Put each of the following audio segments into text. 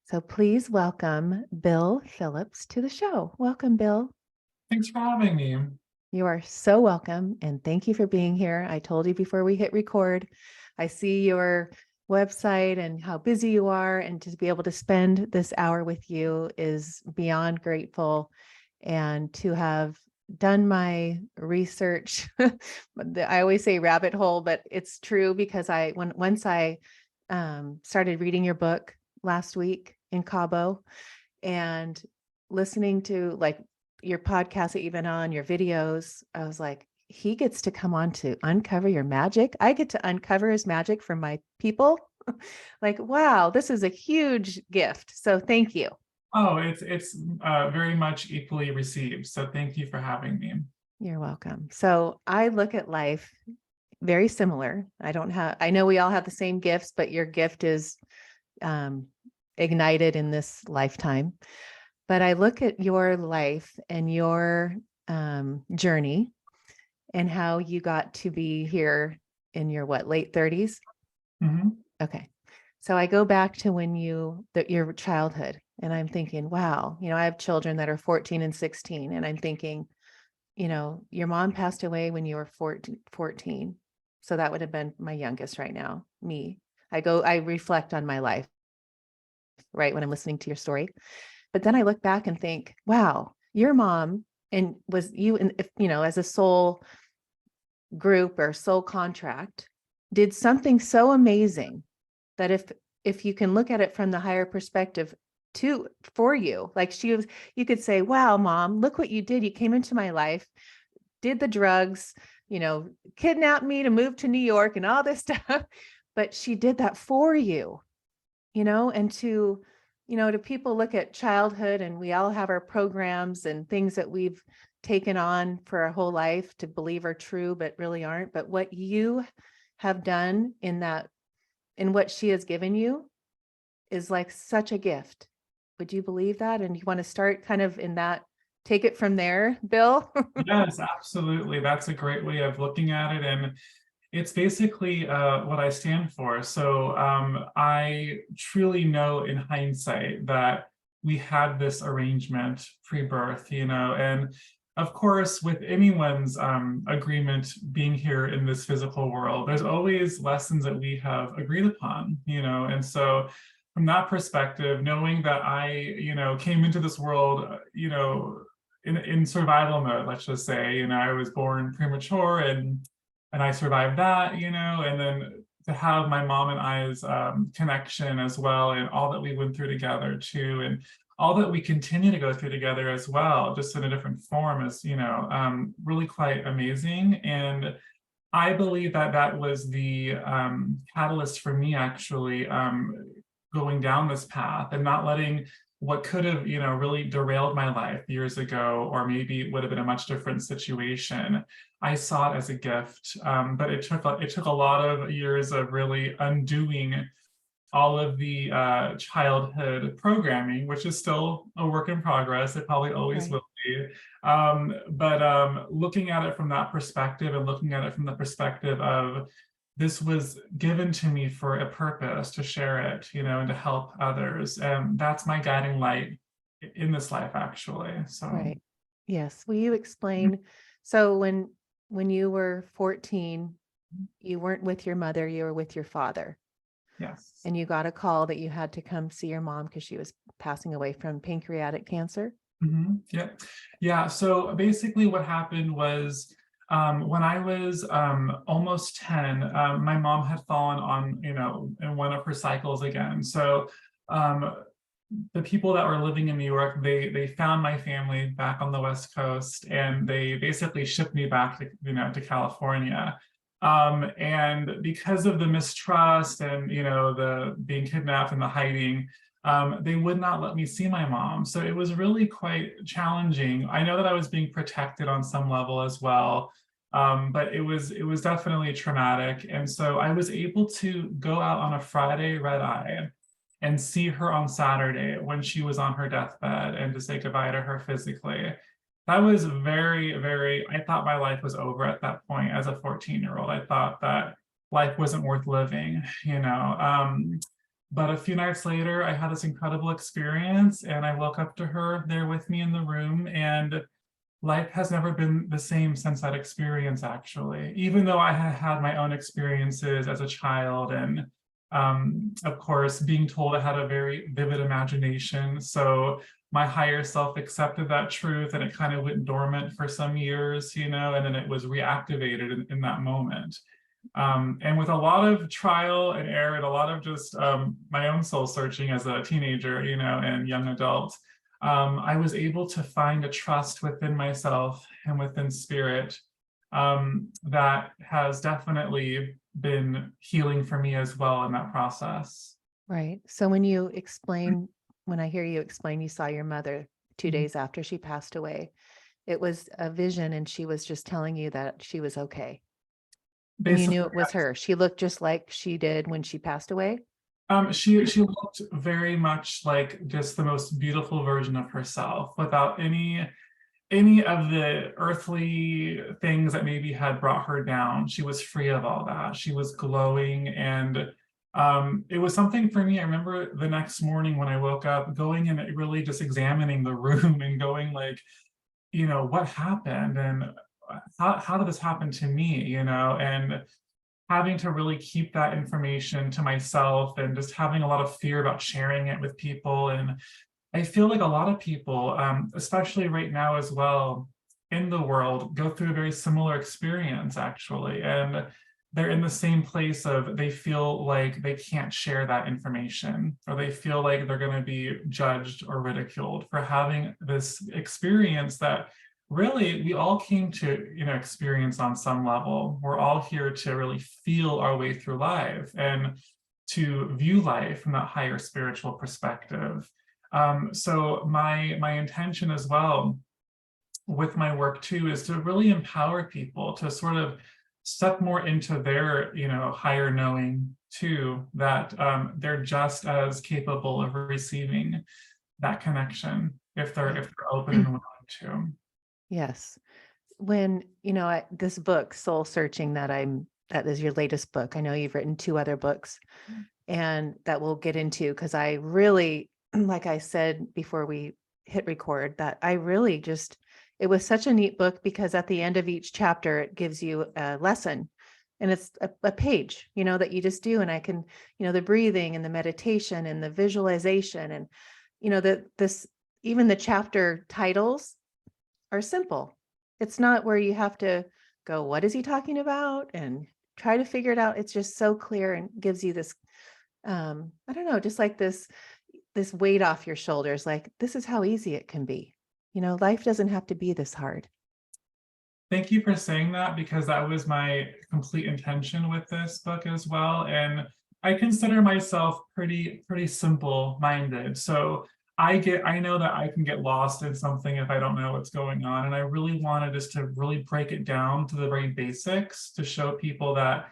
So please welcome Bill Phillips to the show. Welcome, Bill. Thanks for having me. You are so welcome. And thank you for being here. I told you before we hit record, I see your website and how busy you are. And to be able to spend this hour with you is beyond grateful. And to have done my research, I always say rabbit hole, but it's true because once I started reading your book last week in Cabo and listening to like your podcast that you've been on, your videos, I was like, he gets to come on to uncover your magic. I get to uncover his magic for my people. Like, wow, this is a huge gift. So thank you. Oh, it's very much equally received. So thank you for having me. You're welcome. So I look at life very similar. I know we all have the same gifts, but your gift is ignited in this lifetime. But I look at your life and your journey and how you got to be here in your late 30s? Mm-hmm. Okay. So I go back to your childhood and I'm thinking, wow, I have children that are 14 and 16 and I'm thinking, your mom passed away when you were 14. So that would have been my youngest right now, me. I reflect on my life, right, when I'm listening to your story. But then I look back and think, wow, your mom and was you, and if, as a soul group or soul contract, did something so amazing that if you can look at it from the higher perspective for you, like you could say, wow, mom, look what you did. You came into my life, did the drugs, kidnapped me to move to New York and all this stuff. But she did that for you, and to people look at childhood and we all have our programs and things that we've taken on for our whole life to believe are true, but really aren't. But what you have done in what she has given you is like such a gift. Would you believe that? And you want to start kind of in that, take it from there, Bill? Yes, absolutely. That's a great way of looking at it. And it's basically what I stand for. So I truly know in hindsight that we had this arrangement pre-birth, and of course, with anyone's agreement being here in this physical world, there's always lessons that we have agreed upon, and so from that perspective, knowing that I, came into this world, in survival mode, let's just say, I was born premature and I survived that, and then to have my mom and I's connection as well, and all that we went through together too, and all that we continue to go through together as well, just in a different form is, really quite amazing. And I believe that that was the catalyst for me actually going down this path and not letting what could have, really derailed my life years ago, or maybe it would have been a much different situation. I saw it as a gift, but it took a lot of years of really undoing all of the childhood programming, which is still a work in progress. It probably always will be. But looking at it from that perspective and looking at it from the perspective of this was given to me for a purpose to share it, and to help others. And that's my guiding light in this life, actually. So, Right. Yes. Will you explain? So when you were 14, you weren't with your mother, you were with your father. yes. And you got a call that you had to come see your mom because she was passing away from pancreatic cancer. Yeah. Yeah. So basically what happened was when I was almost 10, my mom had fallen on, in one of her cycles again. So the people that were living in New York, they found my family back on the West Coast, and they basically shipped me back to, to California. And because of the mistrust and, the being kidnapped and the hiding, they would not let me see my mom. So it was really quite challenging. I know that I was being protected on some level as well, but it was definitely traumatic. And so I was able to go out on a Friday red eye and see her on Saturday when she was on her deathbed, and to say goodbye to her physically. That was very, very, I thought my life was over at that point as a 14-year-old. I thought that life wasn't worth living, But a few nights later, I had this incredible experience, and I woke up to her there with me in the room, and life has never been the same since that experience, actually. Even though I had had my own experiences as a child, and of course, being told I had a very vivid imagination. So my higher self accepted that truth, and it kind of went dormant for some years, and then it was reactivated in that moment. And with a lot of trial and error and a lot of just my own soul searching as a teenager, and young adult, I was able to find a trust within myself and within spirit that has definitely been healing for me as well in that process. Right. So when you explain, when I hear you explain, you saw your mother 2 days after she passed away, it was a vision and she was just telling you that she was okay. And you Basically, knew it was her. She looked just like she did when she passed away. she looked very much like just the most beautiful version of herself, without any of the earthly things that maybe had brought her down. She was free of all that. She was glowing, and it was something for me. I remember the next morning when I woke up, going and really just examining the room and going like, what happened, and how did this happen to me, and having to really keep that information to myself, and just having a lot of fear about sharing it with people. And I feel like a lot of people, especially right now as well in the world, go through a very similar experience, actually. And they're in the same place of, they feel like they can't share that information, or they feel like they're going to be judged or ridiculed for having this experience that really we all came to, experience on some level. We're all here to really feel our way through life and to view life from that higher spiritual perspective. So my intention as well with my work too is to really empower people to sort of step more into their higher knowing too, that they're just as capable of receiving that connection if they're open and willing to. Yes. When, this book, Soul Searching, that is your latest book. I know you've written 2 other books, and that we'll get into, because I really, like I said before we hit record, that I really just, it was such a neat book, because at the end of each chapter, it gives you a lesson, and it's a page, that you just do. And I can, the breathing and the meditation and the visualization, and, even the chapter titles are simple. It's not where you have to go, what is he talking about? And try to figure it out. It's just so clear and gives you this, I don't know, just like this weight off your shoulders. Like, this is how easy it can be. Life doesn't have to be this hard. Thank you for saying that, because that was my complete intention with this book as well. And I consider myself pretty simple minded. So I know that I can get lost in something if I don't know what's going on. And I really wanted just to really break it down to the very basics, to show people that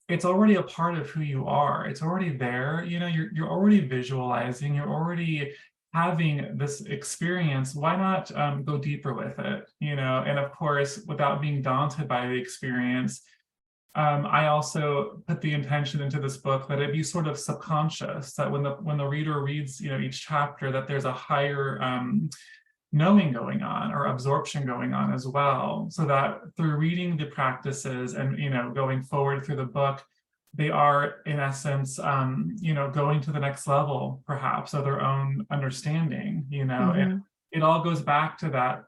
it's already a part of who you are. It's already there. You're already visualizing, you're already having this experience. Why not go deeper with it? And of course, without being daunted by the experience, I also put the intention into this book that it be sort of subconscious, that when the reader reads, each chapter, that there's a higher knowing going on, or absorption going on as well, so that through reading the practices and going forward through the book, they are in essence going to the next level perhaps of their own understanding, and it all goes back to that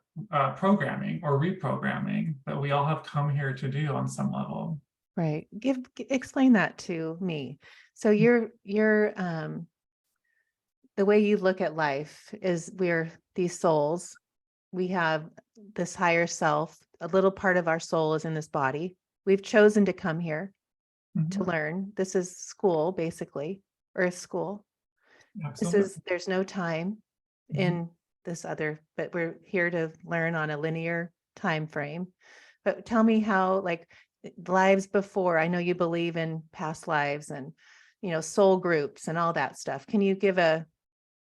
programming or reprogramming that we all have come here to do on some level. Right. Explain that to me. So the way you look at life is, we're these souls. We have this higher self. A little part of our soul is in this body. We've chosen to come here to learn. This is school, basically, Earth school. Absolutely. There's no time in this other, but we're here to learn on a linear time frame. But tell me how, like, lives before. I know you believe in past lives and, soul groups and all that stuff. Can you give a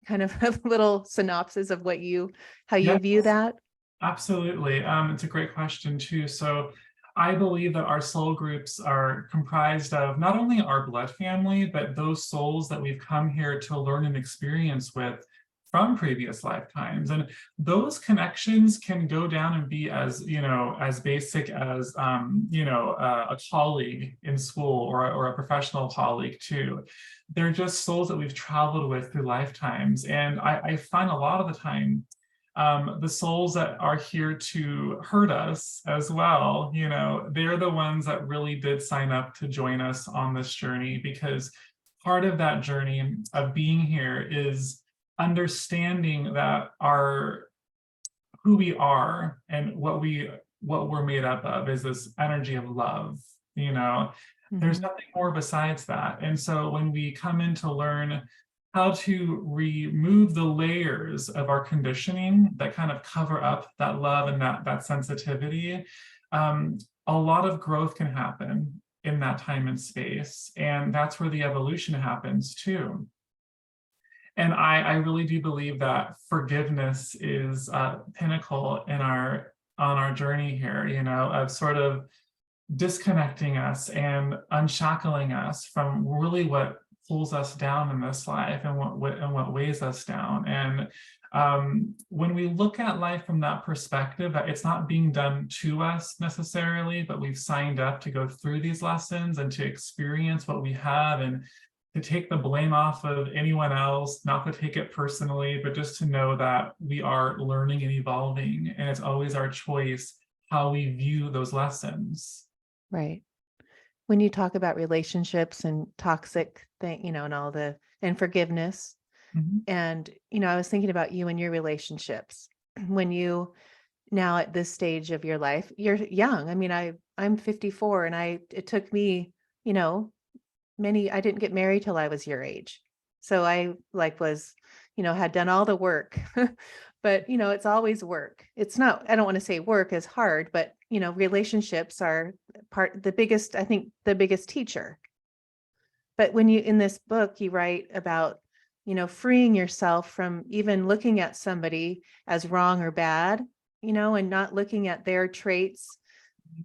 kind of a little synopsis of how you Yes. view that? Absolutely. It's a great question too. So I believe that our soul groups are comprised of not only our blood family, but those souls that we've come here to learn and experience with from previous lifetimes. And those connections can go down and be as, as basic as, a colleague in school, or a professional colleague too. They're just souls that we've traveled with through lifetimes. And I find a lot of the time, the souls that are here to hurt us as well, they're the ones that really did sign up to join us on this journey, because part of that journey of being here is understanding that who we are and what we're made up of is this energy of love. There's Mhm. nothing more besides that. And so when we come in to learn how to remove the layers of our conditioning that kind of cover up that love and that sensitivity, a lot of growth can happen in that time and space. And that's where the evolution happens too. And I really do believe that forgiveness is a pinnacle on our journey here, of sort of disconnecting us and unshackling us from really what pulls us down in this life, and what weighs us down. And when we look at life from that perspective, that it's not being done to us necessarily, but we've signed up to go through these lessons and to experience what we have, and to take the blame off of anyone else, not to take it personally, but just to know that we are learning and evolving, and it's always our choice how we view those lessons. Right. When you talk about relationships and toxic thing, and forgiveness, Mhm. and, I was thinking about you and your relationships. When you now at this stage of your life, you're young. I mean, I'm 54, and it took me, you know, I didn't get married till I was your age. So I had done all the work. But, it's always work. It's not, I don't want to say work is hard, but, relationships are I think the biggest teacher. But when in this book, you write about, freeing yourself from even looking at somebody as wrong or bad, and not looking at their traits.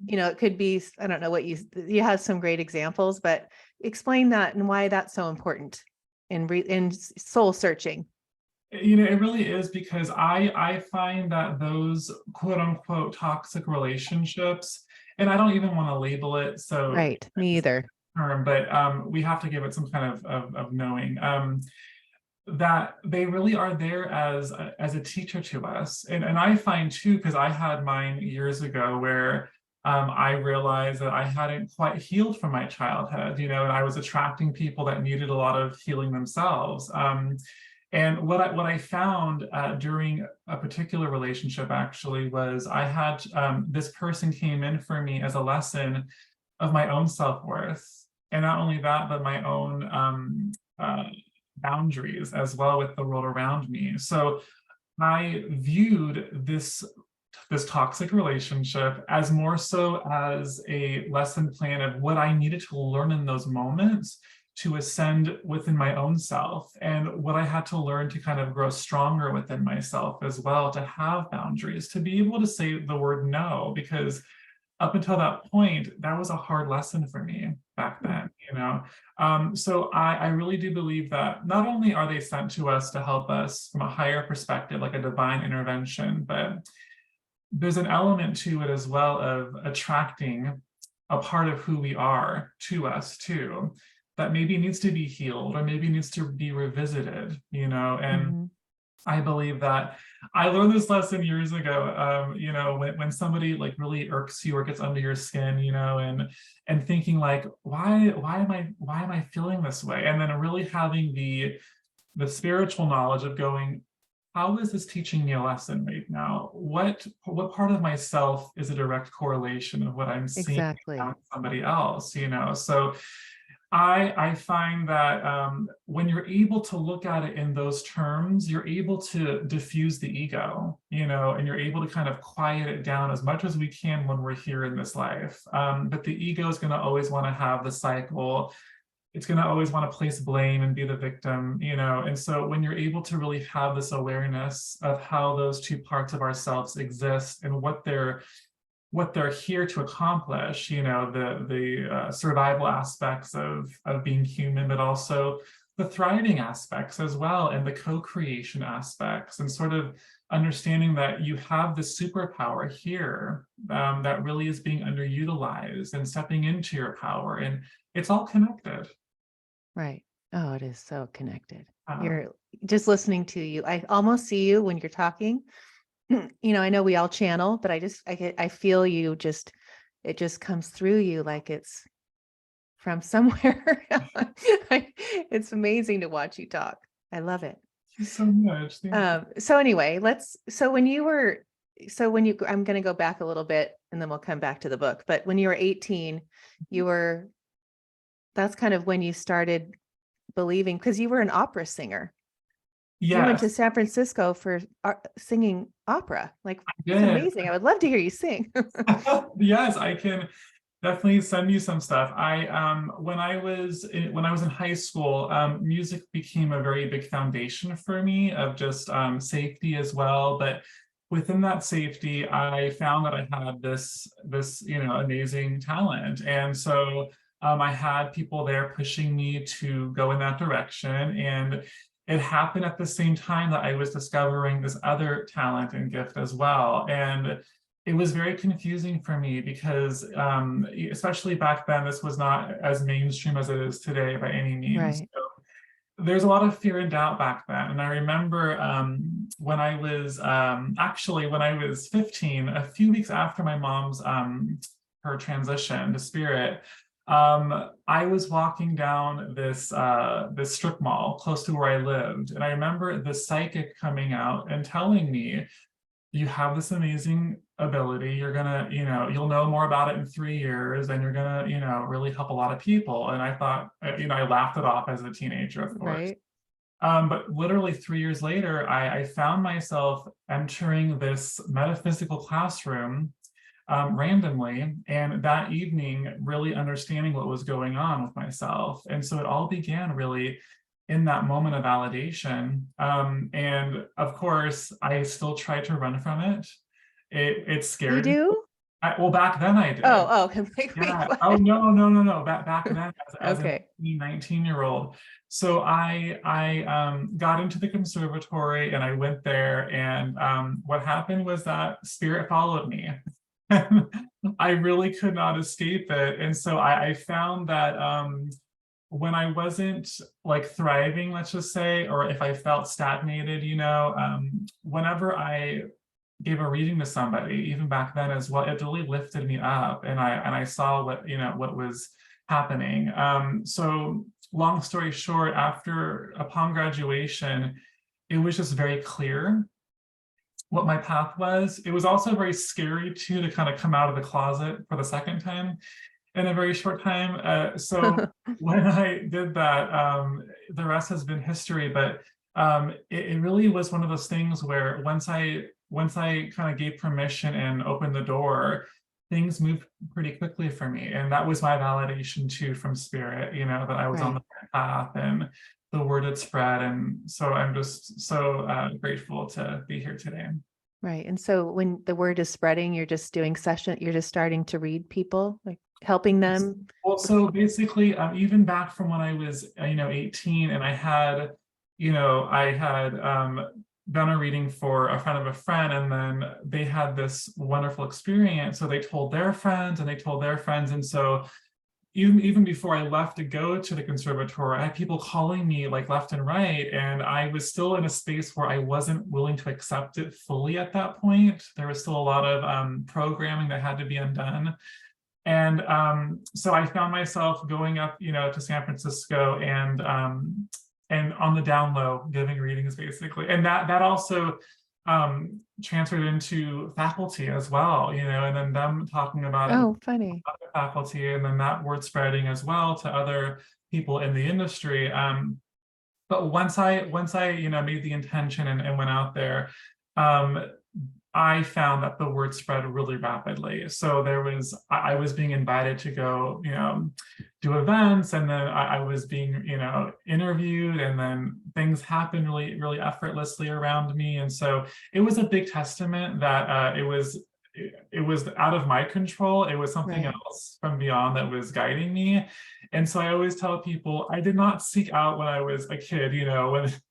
It could be, I don't know what you have some great examples, but explain that and why that's so important in soul searching. It really is, because I find that those quote unquote toxic relationships, and I don't even want to label it so Right. Me either. term, but we have to give it some kind of knowing, that they really are there as a teacher to us. And I find too, because I had mine years ago, where I realized that I hadn't quite healed from my childhood, and I was attracting people that needed a lot of healing themselves. And what I found during a particular relationship actually was, I had this person came in for me as a lesson of my own self-worth, and not only that, but my own boundaries as well with the world around me. So I viewed this toxic relationship as more so as a lesson plan of what I needed to learn in those moments to ascend within my own self, and what I had to learn to kind of grow stronger within myself as well, to have boundaries, to be able to say the word no, because up until that point, that was a hard lesson for me back then. So I really do believe that not only are they sent to us to help us from a higher perspective, like a divine intervention, but there's an element to it as well of attracting a part of who we are to us too, that maybe needs to be healed, or maybe needs to be revisited, and Mhm. I believe that I learned this lesson years ago. When somebody like really irks you or gets under your skin, and thinking like, why am I feeling this way? And then really having the spiritual knowledge of going, how is this teaching me a lesson right now? What part of myself is a direct correlation of what I'm seeing Exactly. around somebody else? So I find that when you're able to look at it in those terms, you're able to diffuse the ego, and you're able to kind of quiet it down as much as we can when we're here in this life. But the ego is going to always want to have the cycle. It's going to always want to place blame and be the victim, And so when you're able to really have this awareness of how those two parts of ourselves exist and what they're what they're here to accomplish, the survival aspects of being human, but also the thriving aspects as well, and the co-creation aspects, and sort of understanding that you have the superpower here that really is being underutilized, and stepping into your power, and it's all connected. Right. Oh, it is so connected. Um, You're just listening to you. I almost see you when you're talking. I know we all channel, but I feel you just, it just comes through you like it's from somewhere. It's amazing to watch you talk. I love it. thank you so much. Thank you. So anyway, I'm going to go back a little bit and then we'll come back to the book. But when you were 18, that's kind of when you started believing, because you were an opera singer. You went to Yes, San Francisco for singing opera. Like, I it's did. amazing. I would love to hear you sing. Yes, I can definitely send you some stuff. When I was in high school, music became a very big foundation for me of just safety as well. But within that safety, I found that I had this amazing talent, and so I had people there pushing me to go in that direction, and it happened at the same time that I was discovering this other talent and gift as well. And it was very confusing for me because, especially back then, this was not as mainstream as it is today by any means. Right. So there's a lot of fear and doubt back then. And I remember when I was actually when I was 15, a few weeks after my mom's her transition to spirit, I was walking down this strip mall close to where I lived, and I remember the psychic coming out and telling me, you have this amazing ability. You're gonna, you'll know more about it in 3 years, and you're gonna, really help a lot of people. And I thought, I laughed it off as a teenager, of course. Right. But literally 3 years later, I found myself entering this metaphysical classroom randomly, and that evening, really understanding what was going on with myself. And so it all began really in that moment of validation. And of course, I still tried to run from it. It You scared me. do? Well, back then I did. Okay. Wait, Yeah. Oh, what? no, no, no, no. Back then, as an Okay. 19-year-old. So I got into the conservatory, and I went there, and what happened was that spirit followed me. I really could not escape it. And so I found that when I wasn't like thriving, let's just say, or if I felt stagnated, whenever I gave a reading to somebody, even back then as well, it really lifted me up, and I saw what was happening. So long story short, upon graduation, it was just very clear what my path was. It was also very scary too, to kind of come out of the closet for the second time in a very short time. So when I did that, the rest has been history. But it really was one of those things where once I kind of gave permission and opened the door, things moved pretty quickly for me. And that was my validation too from spirit, that I was on the Right. right path, and the word had spread. And so I'm just so grateful to be here today. Right. And so when the word is spreading, you're just starting to read people, like helping them. Also, basically, even back from when I was, 18, and I had done a reading for a friend of a friend, and then they had this wonderful experience. So they told their friends, and they told their friends, and so even before I left to go to the conservatory, I had people calling me like left and right, and I was still in a space where I wasn't willing to accept it fully at that point. There was still a lot of programming that had to be undone. And so I found myself going up, to San Francisco, and on the down low giving readings basically. And that also transferred into faculty as well, and then them talking about it with Oh, funny. other faculty, and then that word spreading as well to other people in the industry. But once I made the intention and went out there, um, I found that the word spread really rapidly. So I was being invited to go, do events, and then I was being, interviewed, and then things happened really, really effortlessly around me. And so it was a big testament that it was it was out of my control. It was something Right. else from beyond that was guiding me. And so I always tell people I did not seek out when I was a kid,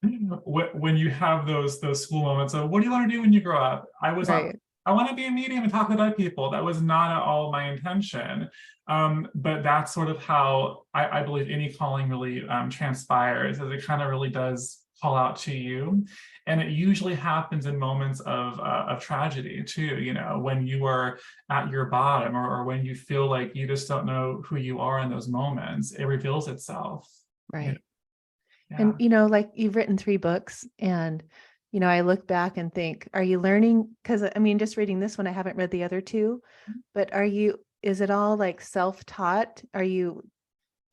when you have those school moments of what do you want to do when you grow up? I was not, Right. I want to be a medium and talk to dead people. That was not at all my intention. But that's sort of how I believe any calling really transpires, as it kind of really does call out to you. And it usually happens in moments of tragedy too, when you are at your bottom, or when you feel like you just don't know who you are in those moments, it reveals itself. you know, Right. Yeah. And, like you've written 3 books and, I look back and think, are you learning? Because I mean, just reading this one, I haven't read the other 2, but is it all like self-taught?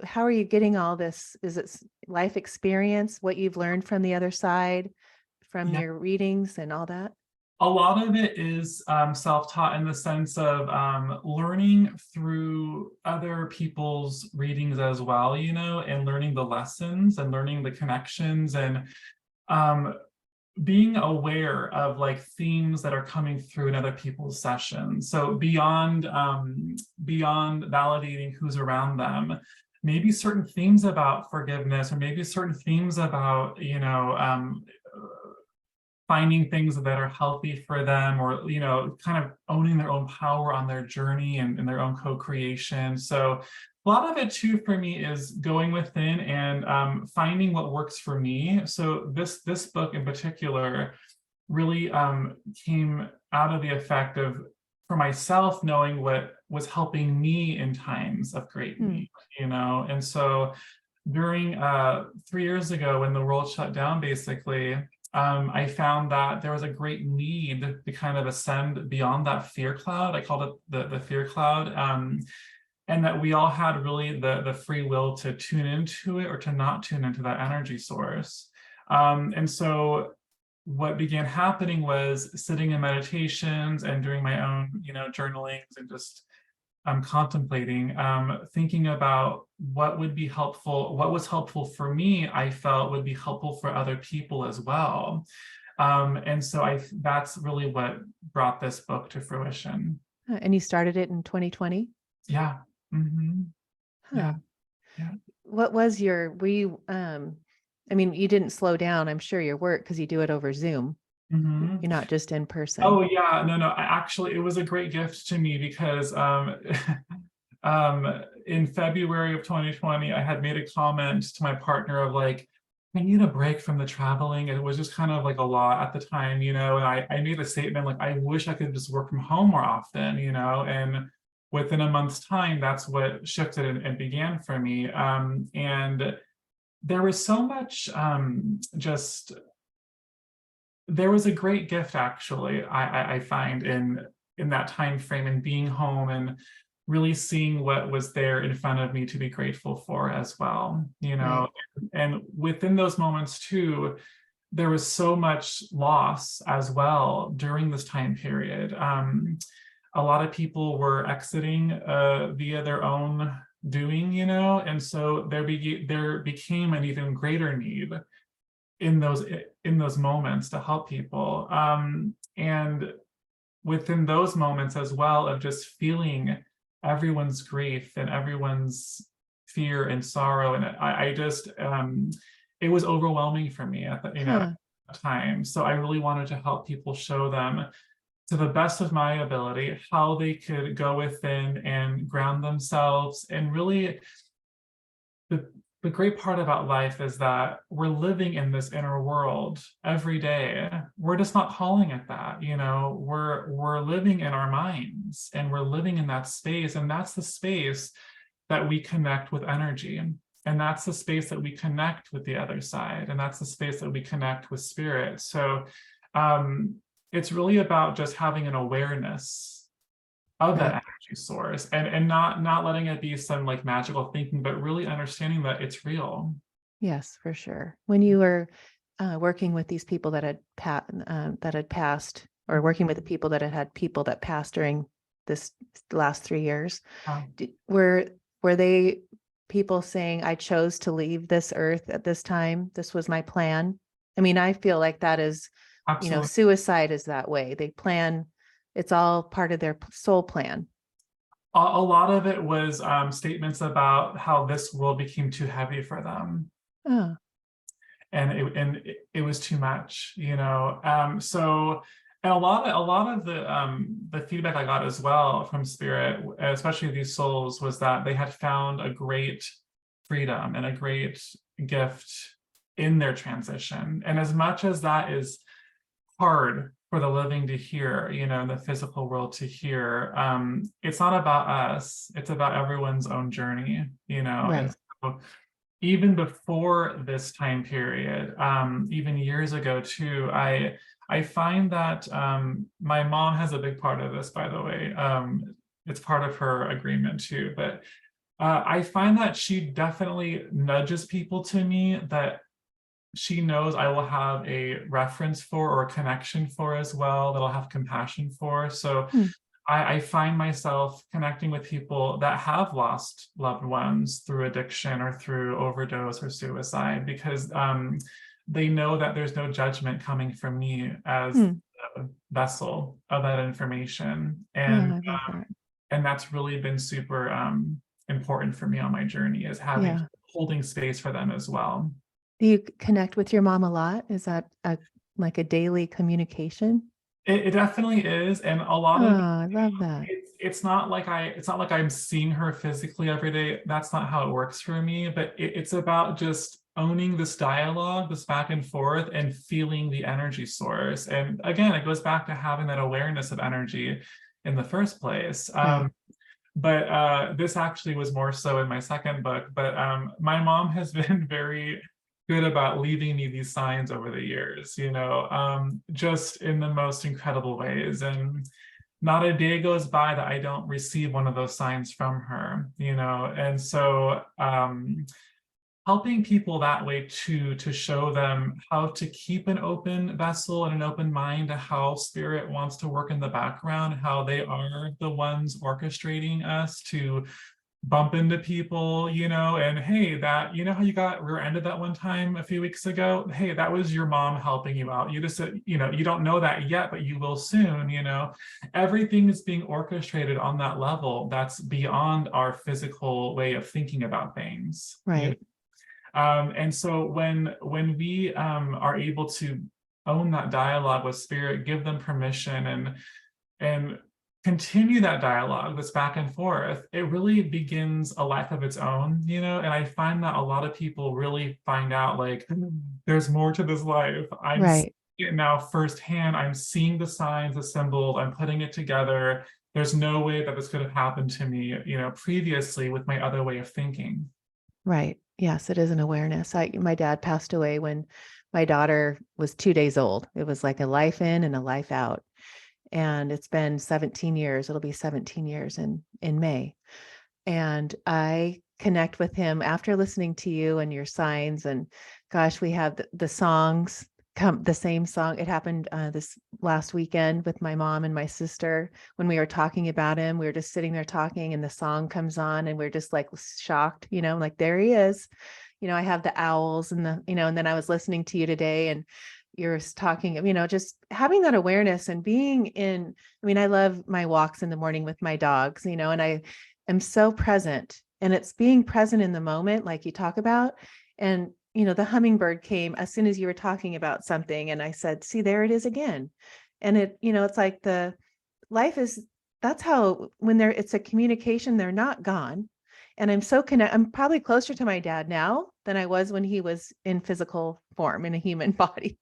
How are you getting all this? Is it life experience, what you've learned from the other side, from Yeah. your readings and all that? A lot of it is self-taught, in the sense of learning through other people's readings as well, and learning the lessons and learning the connections, and um, being aware of like themes that are coming through in other people's sessions. So beyond validating who's around them, maybe certain themes about forgiveness, or maybe certain themes about finding things that are healthy for them, or kind of owning their own power on their journey, and their own co-creation. So a lot of it too for me is going within and finding what works for me. So this book in particular really came out of the effect of, for myself, knowing what was helping me in times of great Hmm. need. And so during 3 years ago, when the world shut down, basically, I found that there was a great need to kind of ascend beyond that fear cloud. I called it the fear cloud. And that we all had really the free will to tune into it or to not tune into that energy source. And so what began happening was sitting in meditations and doing my own, journalings, and just contemplating, thinking about what would be helpful, what was helpful for me, I felt would be helpful for other people as well. And so that's really what brought this book to fruition. And you started it in 2020? Yeah. Huh. Yeah. Yeah. What was I mean, you didn't slow down, I'm sure, your work because you do it over Zoom. Mhm. You're not just in person. Oh yeah, no. Actually, it was a great gift to me because in February of 2020, I had made a comment to my partner of like, I need a break from the traveling. It was just kind of like a lot at the time, and I made a statement like, I wish I could just work from home more often, and within a month's time, that's what shifted and began for me. And there was so much just there was a great gift, actually, I find in that time frame, and being home and really seeing what was there in front of me to be grateful for as well. Right. And within those moments too, there was so much loss as well during this time period. A lot of people were exiting via their own doing, and so there became an even greater need in those moments to help people, and within those moments as well, of just feeling everyone's grief and everyone's fear and sorrow, and I just it was overwhelming for me at Huh. the time. So I really wanted to help people, show them to the best of my ability how they could go within and ground themselves. And really, the great part about life is that we're living in this inner world every day. We're just not calling it that, we're living in our minds, and we're living in that space. And that's the space that we connect with energy. And that's the space that we connect with the other side. And that's the space that we connect with spirit. So it's really about just having an awareness of that Right. energy source, and not letting it be some like magical thinking, but really understanding that it's real. Yes, for sure. When you were working with these people that had passed, or working with the people that had had people that passed during this last 3 years, Um, were they people saying, I chose to leave this earth at this time? This was my plan. I mean, I feel like that is, Absolutely. suicide is that way. They plan it's all part of their soul plan. A lot of it was statements about how this world became too heavy for them, Oh, and it was too much, you know. So, and a lot of the feedback I got as well from spirit, especially these souls, was that they had found a great freedom and a great gift in their transition. And as much as that is hard for the living to hear, you know, in the physical world to hear, it's not about us, it's about everyone's own journey, you know. And right. so even before this time period, even years ago too, I find that my mom has a big part of this, by the way. It's part of her agreement too, but I find that she definitely nudges people to me that she knows I will have a reference for or a connection for as well, that I'll have compassion for. So Hmm. I find myself connecting with people that have lost loved ones through addiction or through overdose or suicide, because they know that there's no judgment coming from me as Hmm. a vessel of that information. Yeah, I love that. And that's really been super important for me on my journey, is having, Yeah. holding space for them as well. Do you connect with your mom a lot? Is that like a daily communication? It definitely is, and a lot Oh, of I love that. it's not like I'm seeing her physically every day. That's not how it works for me. But it's about just owning this dialogue, this back and forth, and feeling the energy source. And again, it goes back to having that awareness of energy in the first place. Right. But this actually was more so in my second book. But my mom has been very good about leaving me these signs over the years, you know, just in the most incredible ways. And not a day goes by that I don't receive one of those signs from her, you know. And so helping people that way too, to show them how to keep an open vessel and an open mind to how spirit wants to work in the background, how they are the ones orchestrating us to bump into people, you know. And hey, that, you know how you got rear-ended that one time a few weeks ago? Hey, that was your mom helping you out. You just, you know, you don't know that yet, but you will soon, you know. Everything is being orchestrated on that level that's beyond our physical way of thinking about things. You know? Right. And so when we are able to own that dialogue with spirit, give them permission, and continue that dialogue that's back and forth, it really begins a life of its own, you know. And I find that a lot of people really find out, like, there's more to this life. I'm seeing Right. it now firsthand. I'm seeing the signs, the symbols, I'm putting it together. There's no way that this could have happened to me, you know, previously with my other way of thinking. Right. Yes, it is an awareness. My dad passed away when my daughter was 2 days old. It was like a life in and a life out. And it's been 17 years. It'll be 17 years in May. And I connect with him after listening to you and your signs. And gosh, we have the songs come, the same song. It happened this last weekend with my mom and my sister. When we were talking about him, we were just sitting there talking and the song comes on and we're just like shocked, you know, like there he is. You know, I have the owls and the, you know, and then I was listening to you today and you're talking, you know, just having that awareness and being in, I mean, I love my walks in the morning with my dogs, you know, and I am so present, and it's being present in the moment, like you talk about. And, you know, the hummingbird came as soon as you were talking about something. And I said, see, there it is again. And it, you know, it's like the life is, that's how, when there, it's a communication, they're not gone. And I'm probably closer to my dad now than I was when he was in physical form in a human body.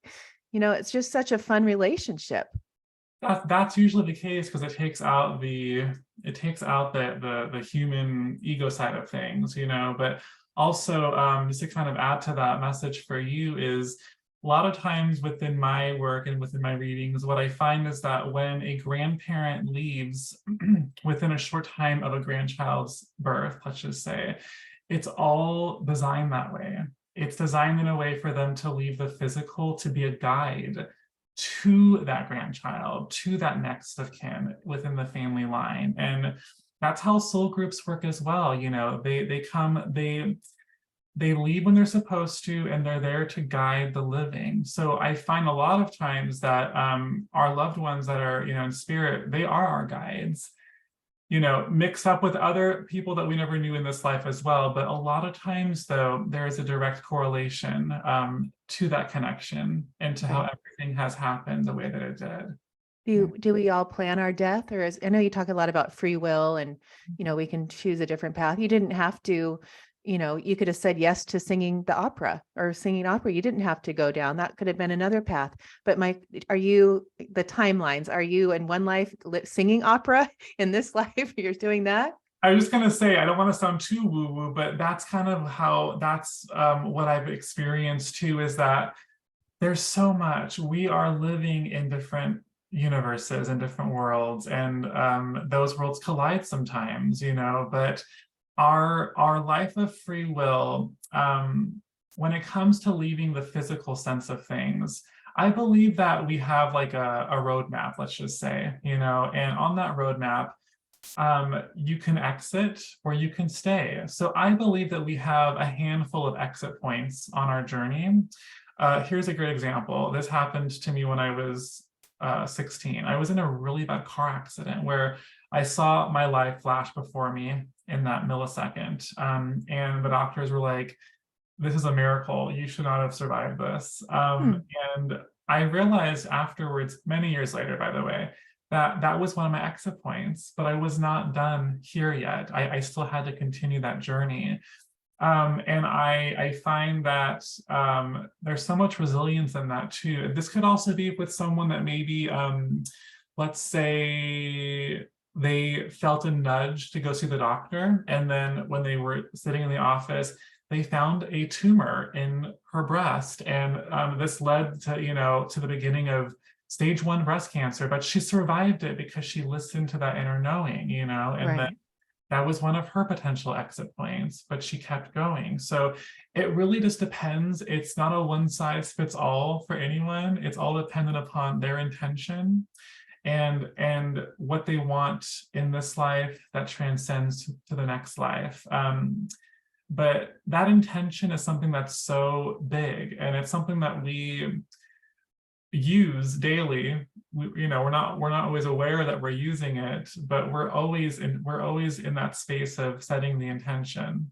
You know, it's just such a fun relationship. That's usually the case, because it takes out the human ego side of things, you know. But also, just to kind of add to that message for you, is a lot of times within my work and within my readings, what I find is that when a grandparent leaves within a short time of a grandchild's birth, let's just say, it's all designed that way. It's designed in a way for them to leave the physical to be a guide to that grandchild, to that next of kin within the family line. And that's how soul groups work as well. You know, they come, they leave when they're supposed to, and they're there to guide the living. So I find a lot of times that our loved ones that are, in spirit, they are our guides, mixed up with other people that we never knew in this life as well. But a lot of times, though, there is a direct correlation to that connection and to how Right. everything has happened the way that it did. Do we all plan our death, or I know you talk a lot about free will and, we can choose a different path. You didn't have to, you could have said yes to singing the opera or singing opera. You didn't have to go down. That could have been another path. But are you the timelines? Are you in one life singing opera, in this life you're doing that? I was just gonna say, I don't want to sound too woo-woo, but that's kind of how that's what I've experienced too, is that there's so much. We are living in different universes and different worlds, and those worlds collide sometimes, but our life of free will, when it comes to leaving the physical sense of things, I believe that we have like a roadmap, let's just say, and on that roadmap, you can exit or you can stay. So I believe that we have a handful of exit points on our journey. Here's a great example. This happened to me when I was 16. I was in a really bad car accident where I saw my life flash before me in that millisecond. And the doctors were like, this is a miracle. You should not have survived this. And I realized afterwards, many years later, by the way, that was one of my exit points, but I was not done here yet. I still had to continue that journey. And I find that there's so much resilience in that too. This could also be with someone that maybe, let's say they felt a nudge to go see the doctor. And then when they were sitting in the office, they found a tumor in her breast. And this led to the beginning of stage 1 breast cancer, but she survived it because she listened to that inner knowing, and then that was one of her potential exit points, but she kept going. So it really just depends. It's not a one size fits all for anyone. It's all dependent upon their intention and what they want in this life that transcends to the next life. But that intention is something that's so big, and it's something that we use daily. We're not always aware that we're using it, but we're always in that space of setting the intention.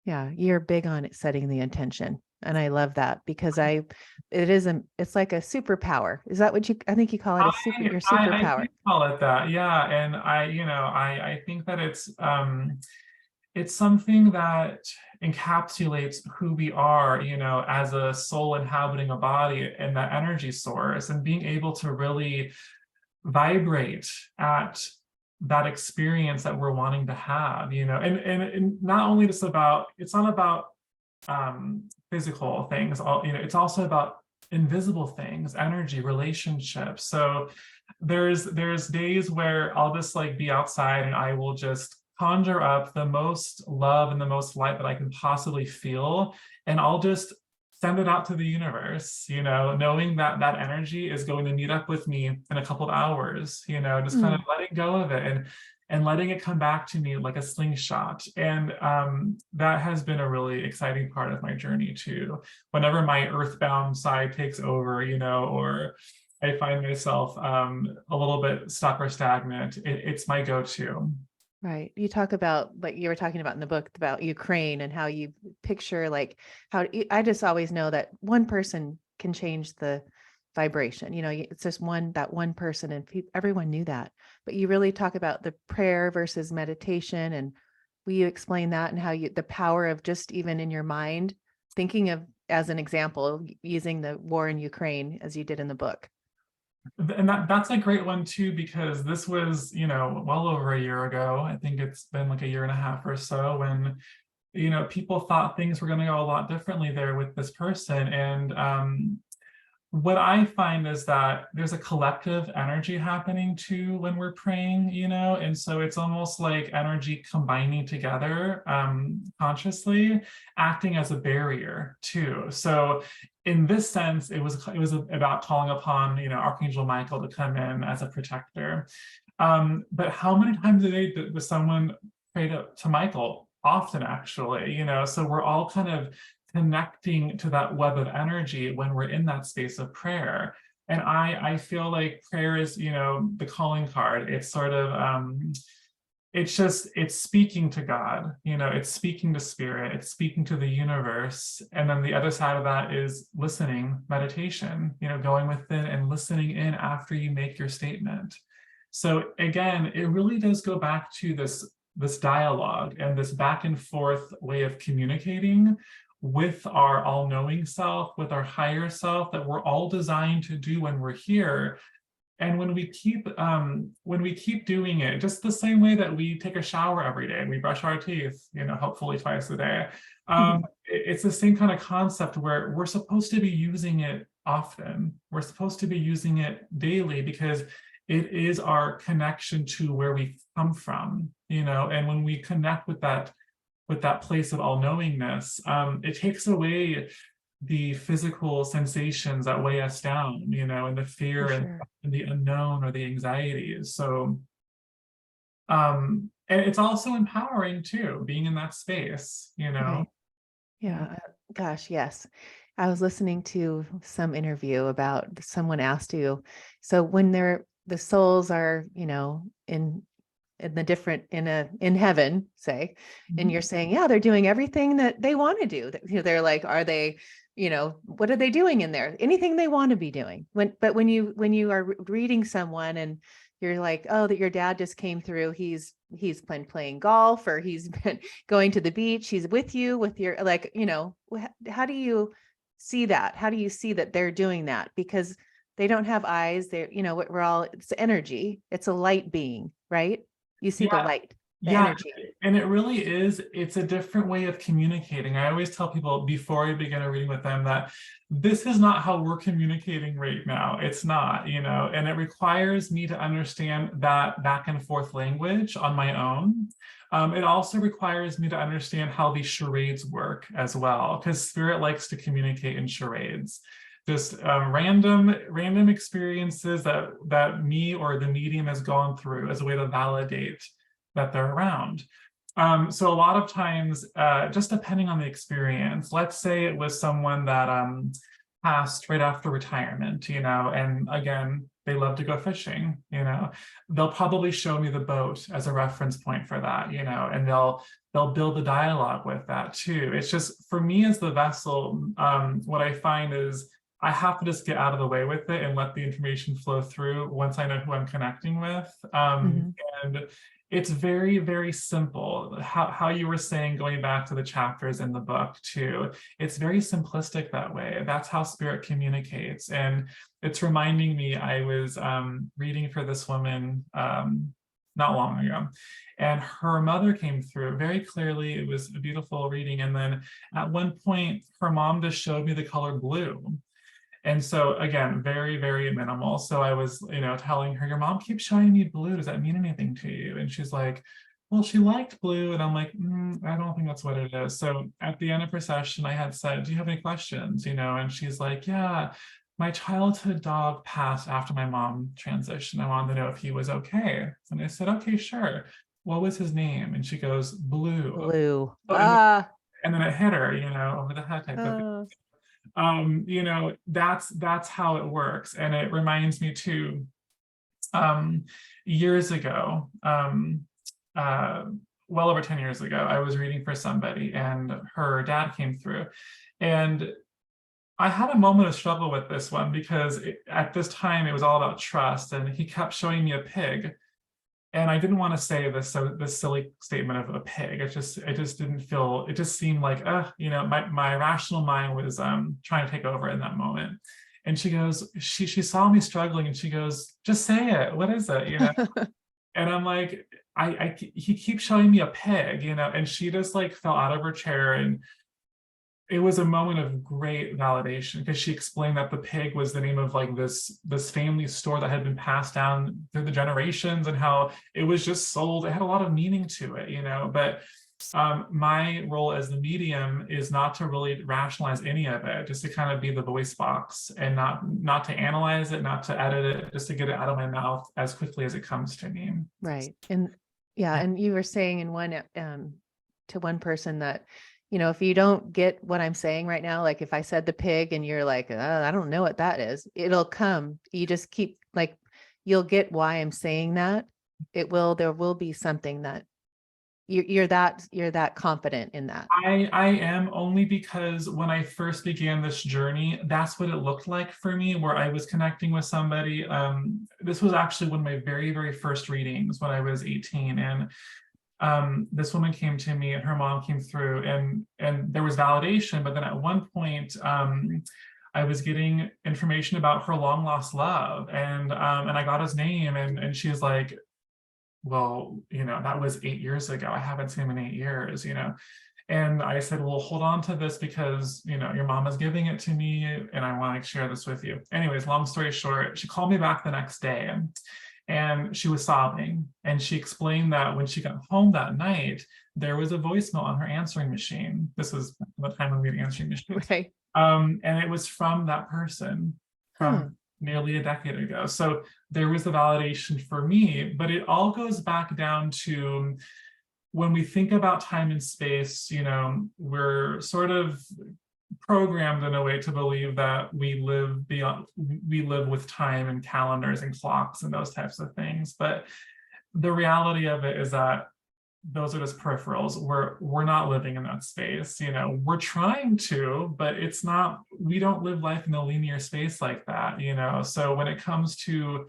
Yeah, you're big on it, setting the intention. And I love that because it's like a superpower. Is that what I think you call it, your I superpower? do call it that, yeah. And I think that it's something that encapsulates who we are, as a soul inhabiting a body and that energy source, and being able to really vibrate at that experience that we're wanting to have, and not only it's not about physical things, it's also about invisible things, energy, relationships. So there's days where I'll just like be outside and I will just conjure up the most love and the most light that I can possibly feel, and I'll just send it out to the universe, knowing that that energy is going to meet up with me in a couple of hours, just kind of letting go of it and letting it come back to me like a slingshot. And that has been a really exciting part of my journey too. Whenever my earthbound side takes over, or I find myself a little bit stuck or stagnant, it's my go-to. Right. You talk about, like you were talking about in the book about Ukraine and how you picture like I just always know that one person can change the vibration. It's just that one person, and everyone knew that. But you really talk about the prayer versus meditation, and will you explain that and how the power of just even in your mind thinking of, as an example, using the war in Ukraine as you did in the book? And that's a great one too, because this was, well over a year ago. I think it's been like a year and a half or so when, people thought things were going to go a lot differently there with this person. And what I find is that there's a collective energy happening too when we're praying, and so it's almost like energy combining together consciously, acting as a barrier too. So in this sense, it was about calling upon, Archangel Michael to come in as a protector. But how many times a day does someone pray to Michael? often, actually, so we're all kind of connecting to that web of energy when we're in that space of prayer. And I feel like prayer is, the calling card. It's sort of it's speaking to God, it's speaking to spirit, it's speaking to the universe. And then the other side of that is listening, meditation, going within and listening in after you make your statement. So again, it really does go back to this dialogue and this back and forth way of communicating with our all-knowing self, with our higher self, that we're all designed to do when we're here. And when we keep doing it, just the same way that we take a shower every day and we brush our teeth, hopefully twice a day, it's the same kind of concept where we're supposed to be using it often. We're supposed to be using it daily, because it is our connection to where we come from, and when we connect with that place of all-knowingness, it takes away the physical sensations that weigh us down, and the fear and the unknown or the anxieties. So, and it's also empowering too, being in that space, Right. Yeah. Gosh, yes. I was listening to some interview about someone asked you, so when the souls are, in the different in heaven, say, and you're saying, yeah, they're doing everything that they want to do. They're like, are they, what are they doing in there? Anything they want to be doing. But when you are reading someone and you're like, oh, that your dad just came through, he's been playing golf, or he's been going to the beach, he's with you with your, like, how do you see that? How do you see that they're doing that? Because they don't have eyes. They're, we're all, it's energy. It's a light being, right? You see the light, the energy. And it really is, it's a different way of communicating. I always tell people before I begin a reading with them that this is not how we're communicating right now. It's not, and it requires me to understand that back and forth language on my own. It also requires me to understand how these charades work as well, because spirit likes to communicate in charades. Just random experiences that me or the medium has gone through as a way to validate that they're around. So a lot of times, just depending on the experience, let's say it was someone that passed right after retirement, and again, they love to go fishing, they'll probably show me the boat as a reference point for that, and they'll build a dialogue with that too. It's just, for me as the vessel, what I find is I have to just get out of the way with it and let the information flow through once I know who I'm connecting with. And it's very, very simple. How you were saying, going back to the chapters in the book too, it's very simplistic that way. That's how spirit communicates. And it's reminding me, I was reading for this woman not long ago, and her mother came through very clearly. It was a beautiful reading. And then at one point, her mom just showed me the color blue. And so again, very, very minimal. So I was, telling her, your mom keeps showing me blue. Does that mean anything to you? And she's like, well, she liked blue. And I'm like, I don't think that's what it is. So at the end of her session, I had said, do you have any questions? And she's like, yeah, my childhood dog passed after my mom transitioned. I wanted to know if he was okay. And I said, okay, sure. What was his name? And she goes, Blue. Blue. And then it hit her, over the head type of thing. That's how it works. And it reminds me too, years ago, well over 10 years ago, I was reading for somebody and her dad came through, and I had a moment of struggle with this one because at this time it was all about trust, and he kept showing me a pig. And I didn't want to say this silly statement of a pig. It just didn't feel, it just seemed like, my rational mind was trying to take over in that moment. And she goes, she saw me struggling and she goes, just say it. What is it? And I'm like, he keeps showing me a pig, and she just like fell out of her chair. And it was a moment of great validation because she explained that the pig was the name of like this family store that had been passed down through the generations, and how it was just sold. It had a lot of meaning to it, but my role as the medium is not to really rationalize any of it, just to kind of be the voice box and not to analyze it, not to edit it, just to get it out of my mouth as quickly as it comes to me. Right. And yeah, and you were saying in one to one person that, if you don't get what I'm saying right now, like if I said the pig and you're like, I don't know what that is, it'll come. You just keep like, you'll get why I'm saying that. There will be something that you're that confident in that. I am, only because when I first began this journey, that's what it looked like for me, where I was connecting with somebody. This was actually one of my very, very first readings when I was 18. And this woman came to me and her mom came through, and there was validation. But then at one point, I was getting information about her long lost love, and I got his name, and she was like, well, that was 8 years ago. I haven't seen him in 8 years, And I said, well, hold on to this because, your mom is giving it to me and I want to share this with you. Anyways, long story short, she called me back the next day and she was sobbing. And she explained that when she got home that night, there was a voicemail on her answering machine. This was the time when we had answering machines. Right. And it was from that person from Huh. nearly a decade ago. So there was the validation for me, but it all goes back down to when we think about time and space, we're sort of programmed in a way to believe that we live with time and calendars and clocks and those types of things. But the reality of it is that those are just peripherals. We're not living in that space. We're trying to, but it's not, we don't live life in a linear space like that. So when it comes to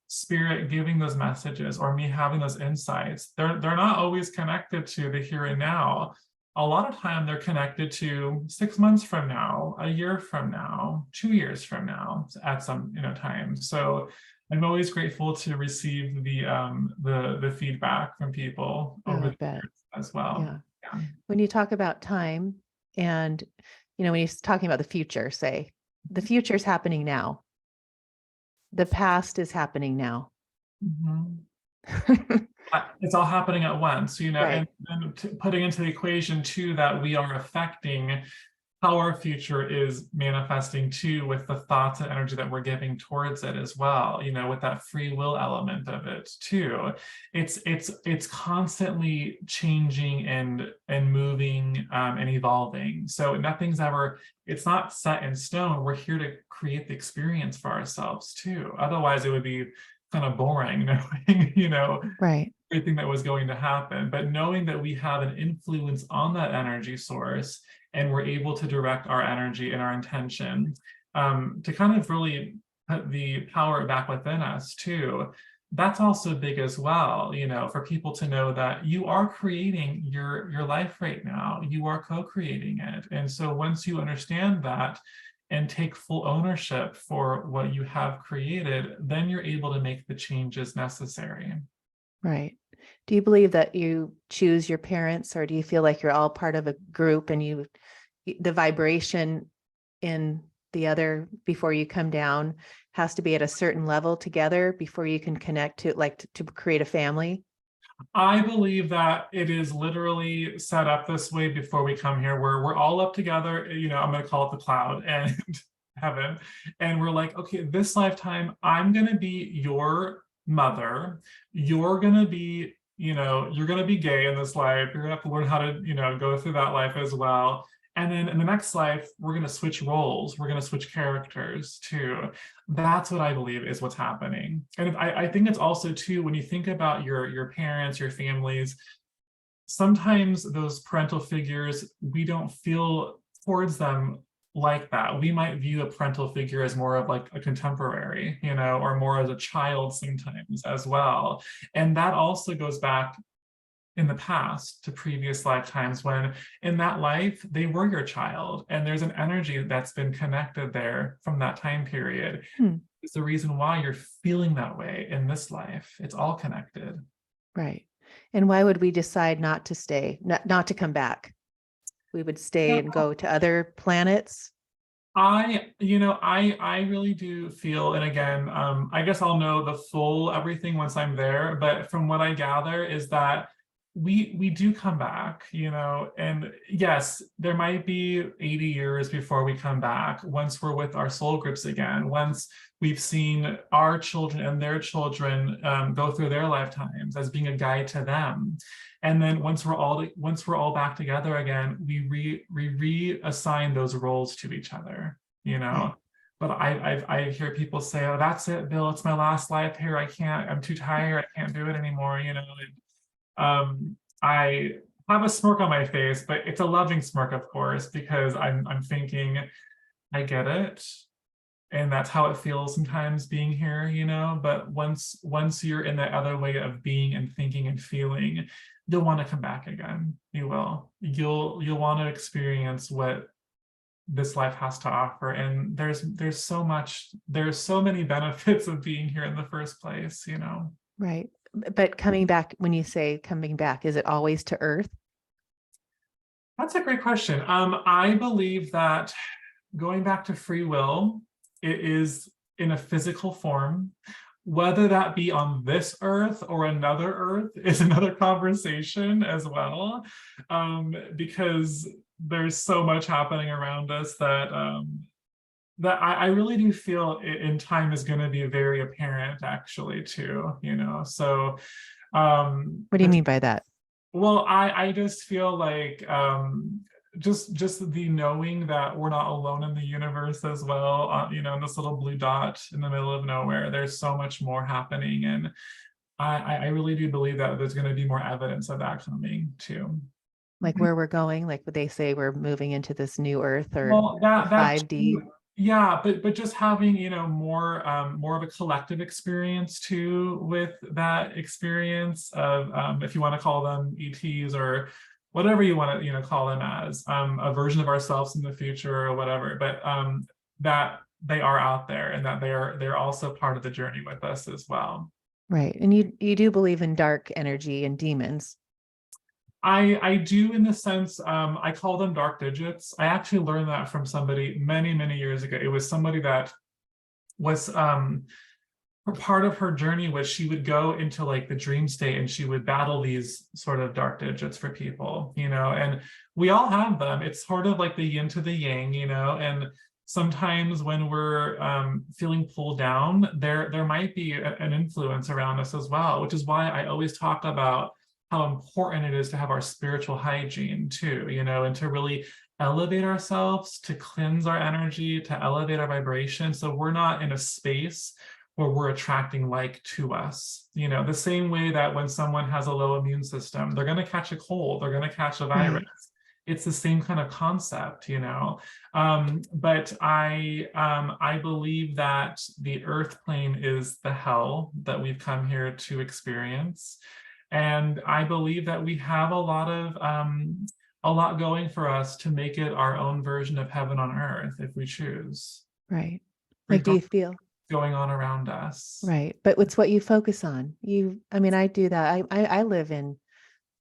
spirit giving those messages or me having those insights, they're not always connected to the here and now. A lot of time they're connected to 6 months from now, a year from now, 2 years from now at some time. So I'm always grateful to receive the feedback from people over the years as well. Yeah. When you talk about time and, when you're talking about the future, say the future is happening now. The past is happening now. It's all happening at once, Right. and putting into the equation too that we are affecting how our future is manifesting too with the thoughts and energy that we're giving towards it as well, with that free will element of it too. It's constantly changing and moving and evolving. So nothing's ever, it's not set in stone. We're here to create the experience for ourselves too. Otherwise it would be kind of boring knowing, Right. everything that was going to happen. But knowing that we have an influence on that energy source and we're able to direct our energy and our intention to kind of really put the power back within us too. That's also big as well, for people to know that you are creating your life right now. You are co-creating it. And so once you understand that and take full ownership for what you have created, then you're able to make the changes necessary. Right. Do you believe that you choose your parents, or do you feel like you're all part of a group and the vibration in the other before you come down has to be at a certain level together before you can connect to create a family? I believe that it is literally set up this way before we come here, where we're all up together, I'm going to call it the cloud and heaven. And we're like, okay, this lifetime, I'm going to be your mother. You're going to be, you're going to be gay in this life. You're going to have to learn how to, go through that life as well. And then in the next life, we're going to switch roles. We're going to switch characters too. That's what I believe is what's happening. And I think it's also too, when you think about your parents, your families, sometimes those parental figures, we don't feel towards them like that. We might view a parental figure as more of like a contemporary, or more as a child sometimes as well. And that also goes back in the past to previous lifetimes when in that life they were your child, and there's an energy that's been connected there from that time period. It's the reason why you're feeling that way in this life. It's all connected. Right. And why would we decide not to stay, not to come back? We would stay and go to other planets. I really do feel, and again, I guess I'll know the full everything once I'm there, but from what I gather is that we do come back, and yes, there might be 80 years before we come back, once we're with our soul groups again, once we've seen our children and their children go through their lifetimes as being a guide to them. And then once we're all back together again, we reassign those roles to each other, Right. But I hear people say, "Oh, that's it, Bill. It's my last life here. I'm too tired. I can't do it anymore." I have a smirk on my face, but it's a loving smirk, of course, because I'm thinking, I get it. And that's how it feels sometimes being here, But once you're in that other way of being and thinking and feeling, you'll want to come back again. You will. You'll want to experience what this life has to offer. And there's so many benefits of being here in the first place, Right. But coming back, when you say coming back, is it always to Earth? That's a great question. I believe that going back to free will, it is in a physical form. Whether that be on this Earth or another Earth is another conversation as well, because there's so much happening around us that I really do feel in time is going to be very apparent, actually, too. So What do you mean by that? well, I just feel like just the knowing that we're not alone in the universe as well, in this little blue dot in the middle of nowhere, there's so much more happening. And I really do believe that there's going to be more evidence of that coming too. Like where we're going, like what they say we're moving into this new Earth or Well, that 5D. yeah, but just having more of a collective experience too, with that experience of if you want to call them ETs or whatever you want to call them as a version of ourselves in the future or whatever, but that they are out there and that they're also part of the journey with us as well. Right. And you do believe in dark energy and demons. I do, in the sense, I call them dark digits. I actually learned that from somebody many, many years ago. It was somebody that was part of her journey was she would go into like the dream state and she would battle these sort of dark digits for people, and we all have them. It's sort of like the yin to the yang, and sometimes when we're feeling pulled down, there might be an influence around us as well, which is why I always talk about how important it is to have our spiritual hygiene too, and to really elevate ourselves, to cleanse our energy, to elevate our vibration. So we're not in a space where we're attracting like to us. The same way that when someone has a low immune system, they're going to catch a cold, they're going to catch a virus. Right. It's the same kind of concept, but I believe that the earth plane is the hell that we've come here to experience. And I believe that we have a lot going for us to make it our own version of heaven on earth if we choose. Right. Like, do you feel going on around us? right? But it's what you focus on. I mean, I do that. I live in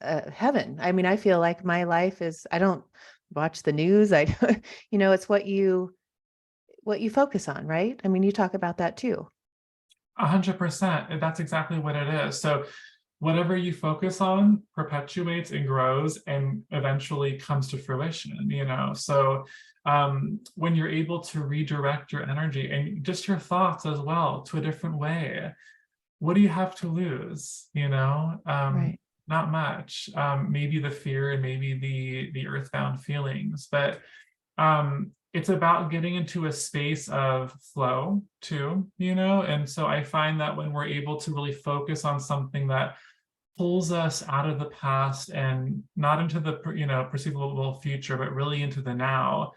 heaven. I mean, I feel like my life is, I don't watch the news. It's what you focus on, right? I mean, you talk about that too. 100%. That's exactly what it is. So whatever you focus on perpetuates and grows and eventually comes to fruition, So when you're able to redirect your energy and just your thoughts as well to a different way, what do you have to lose? Right. Not much. Maybe the fear and maybe the earthbound feelings, but it's about getting into a space of flow too, and so I find that when we're able to really focus on something that pulls us out of the past and not into the perceivable future, but really into the now,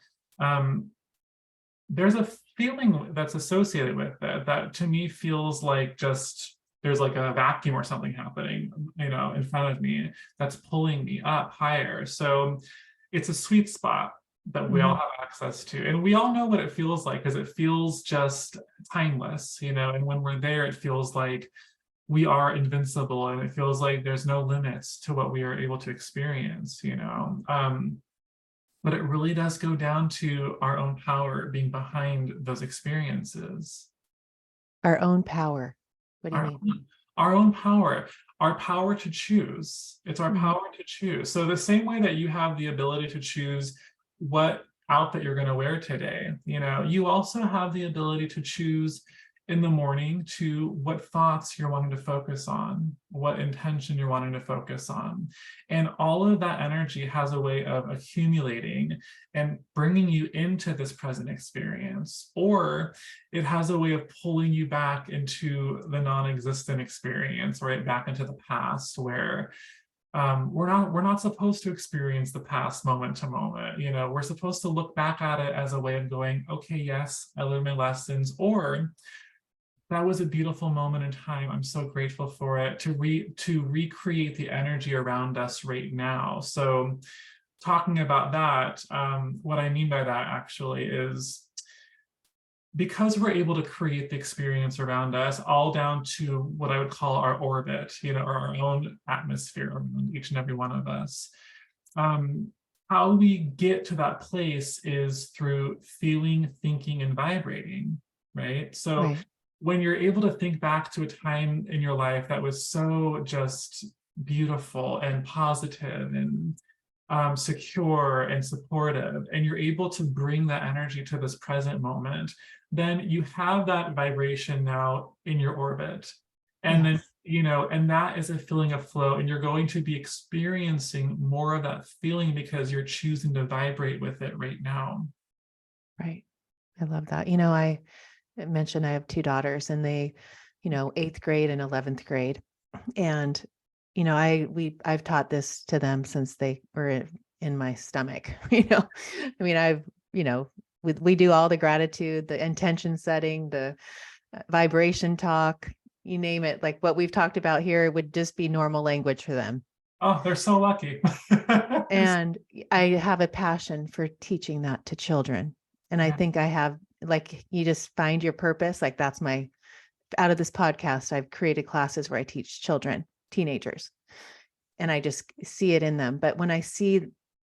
there's a feeling that's associated with it that to me feels like just there's like a vacuum or something happening, in front of me that's pulling me up higher. So it's a sweet spot that we all have access to. And we all know what it feels like because it feels just timeless, and when we're there, it feels like we are invincible and it feels like there's no limits to what we are able to experience, but it really does go down to our own power being behind those experiences. Our own power. What do you mean? Our own power. our power to choose. It's our Mhm. power to choose. So the same way that you have the ability to choose what outfit you're going to wear today, you also have the ability to choose in the morning to what thoughts you're wanting to focus on, what intention you're wanting to focus on. And all of that energy has a way of accumulating and bringing you into this present experience, or it has a way of pulling you back into the non-existent experience, right? Back into the past where we're not supposed to experience the past moment to moment. We're supposed to look back at it as a way of going, okay, yes, I learned my lessons, or that was a beautiful moment in time. I'm so grateful for it, to recreate the energy around us right now. So talking about that, what I mean by that actually is, because we're able to create the experience around us, all down to what I would call our orbit, or our own atmosphere around each and every one of us. How we get to that place is through feeling, thinking, and vibrating, right? So Right. when you're able to think back to a time in your life that was so just beautiful and positive and secure and supportive, and you're able to bring that energy to this present moment, then you have that vibration now in your orbit. And then, Yes. and that is a feeling of flow, and you're going to be experiencing more of that feeling because you're choosing to vibrate with it right now. Right. I love that. I mentioned I have two daughters and they, eighth grade and 11th grade. And, I've taught this to them since they were in my stomach, I mean, we do all the gratitude, the intention setting, the vibration talk, you name it, like what we've talked about here would just be normal language for them. Oh, they're so lucky. And I have a passion for teaching that to children. And I Yeah. think I have, like, you just find your purpose. Like that's out of this podcast, I've created classes where I teach children, teenagers, and I just see it in them. But when I see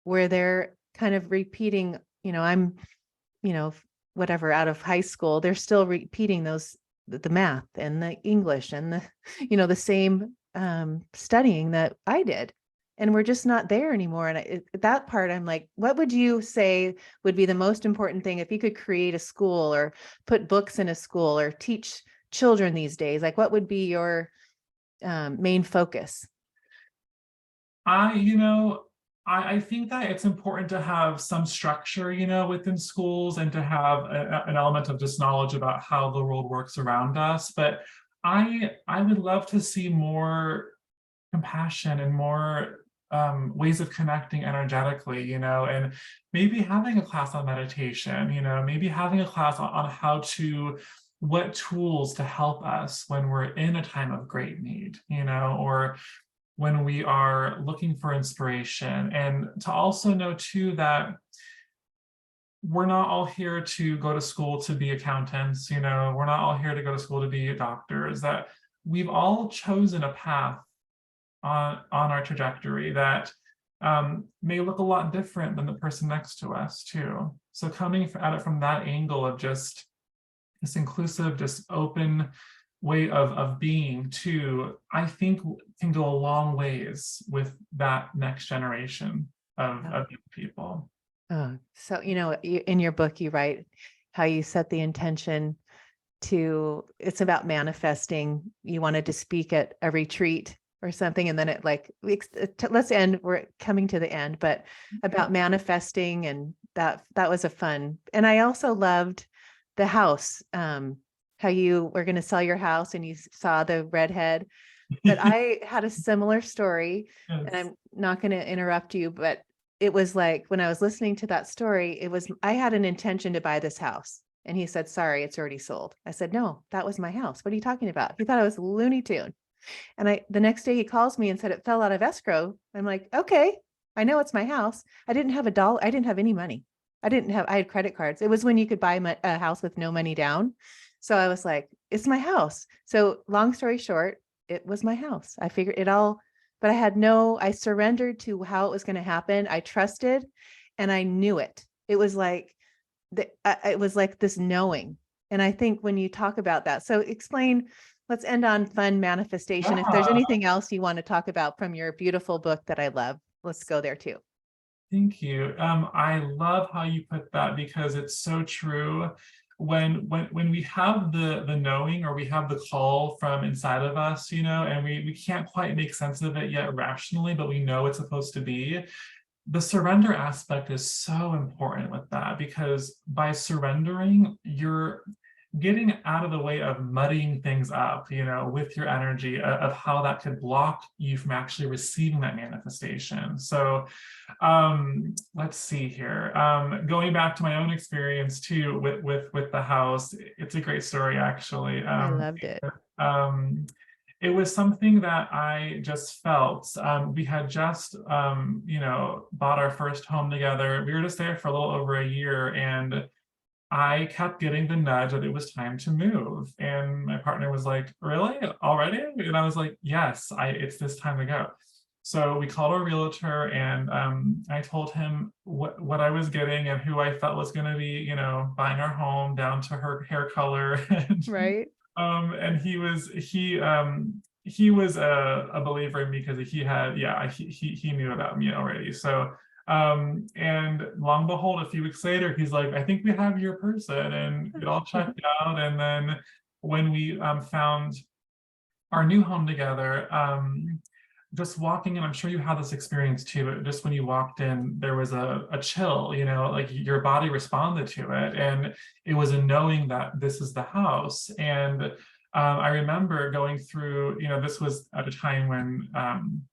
where they're kind of repeating, I'm, you know, whatever, out of high school, they're still repeating the math and the English and the, the same studying that I did. And we're just not there anymore. And that part, I'm like, what would you say would be the most important thing if you could create a school or put books in a school or teach children these days? Like, what would be your main focus? I, you know, I think that it's important to have some structure, within schools, and to have an element of just knowledge about how the world works around us. But I would love to see more compassion and more ways of connecting energetically, and maybe having a class on meditation, maybe having a class on how to, what tools to help us when we're in a time of great need, or when we are looking for inspiration. And to also know too that we're not all here to go to school to be accountants, we're not all here to go to school to be doctors, that we've all chosen a path on our trajectory that may look a lot different than the person next to us too. So coming at it from that angle of just this inclusive, just open way of being too, I think can go a long ways with that next generation of young people. So, in your book, you write how you set the intention it's about manifesting. You wanted to speak at a retreat or something. And then let's end, we're coming to the end, but about manifesting, and that was a fun. And I also loved the house, how you were going to sell your house and you saw the redhead. But I had a similar story, and Yes. I'm not going to interrupt you, but it was like when I was listening to that story, I had an intention to buy this house. And he said, sorry, it's already sold. I said, no, that was my house. What are you talking about? He thought I was Looney Tune. And the next day he calls me and said it fell out of escrow. I'm like, okay, I know it's my house. I didn't have a dollar. I didn't have any money. I had credit cards. It was when you could buy a house with no money down. So I was like, it's my house. So long story short, it was my house. I figured it all, but I surrendered to how it was going to happen. I trusted and I knew it. It was like, it was like this knowing. And I think when you talk about that, so explain let's end on fun manifestation. If there's Yeah. anything else you want to talk about from your beautiful book that I love, let's go there too. Thank you. I love how you put that because it's so true. When we have the knowing, or we have the call from inside of us, and we can't quite make sense of it yet rationally, but we know it's supposed to be. The surrender aspect is so important with that, because by surrendering, you're getting out of the way of muddying things up, with your energy, of how that could block you from actually receiving that manifestation. So let's see here. Going back to my own experience too with the house, it's a great story actually. I loved it. Um, it was something that I just felt. We had just, bought our first home together. We were just there for a little over a year, and I kept getting the nudge that it was time to move. And my partner was like, "Really? Already?" And I was like, "Yes, it's this time to go." So we called our realtor, and I told him what I was getting and who I felt was going to be, buying our home, down to her hair color. Right. And he was a believer in me, because he had, yeah, he knew about me already. So and long behold, a few weeks later, he's like, "I think we have your person," and it all checked out. And then when we found our new home together, just walking in, I'm sure you had this experience too, but just when you walked in, there was a chill, like your body responded to it. And it was a knowing that this is the house. And I remember going through, this was at a time when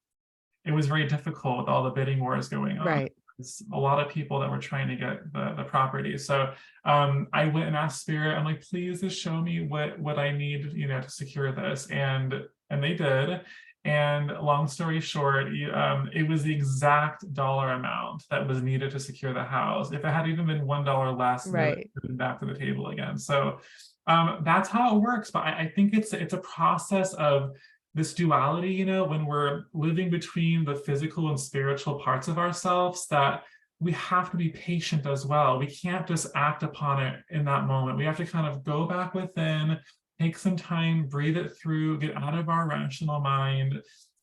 it was very difficult with all the bidding wars going on. Right. There's a lot of people that were trying to get the property. So I went and asked Spirit, I'm like, "Please just show me what I need, to secure this." And they did. And long story short, it was the exact dollar amount that was needed to secure the house. If it had even been $1 less, they would Right. have been back to the table again. So that's how it works. But I think it's a process of this duality, when we're living between the physical and spiritual parts of ourselves, that we have to be patient as well. We can't just act upon it in that moment. We have to kind of go back within, take some time, breathe it through, get out of our rational mind,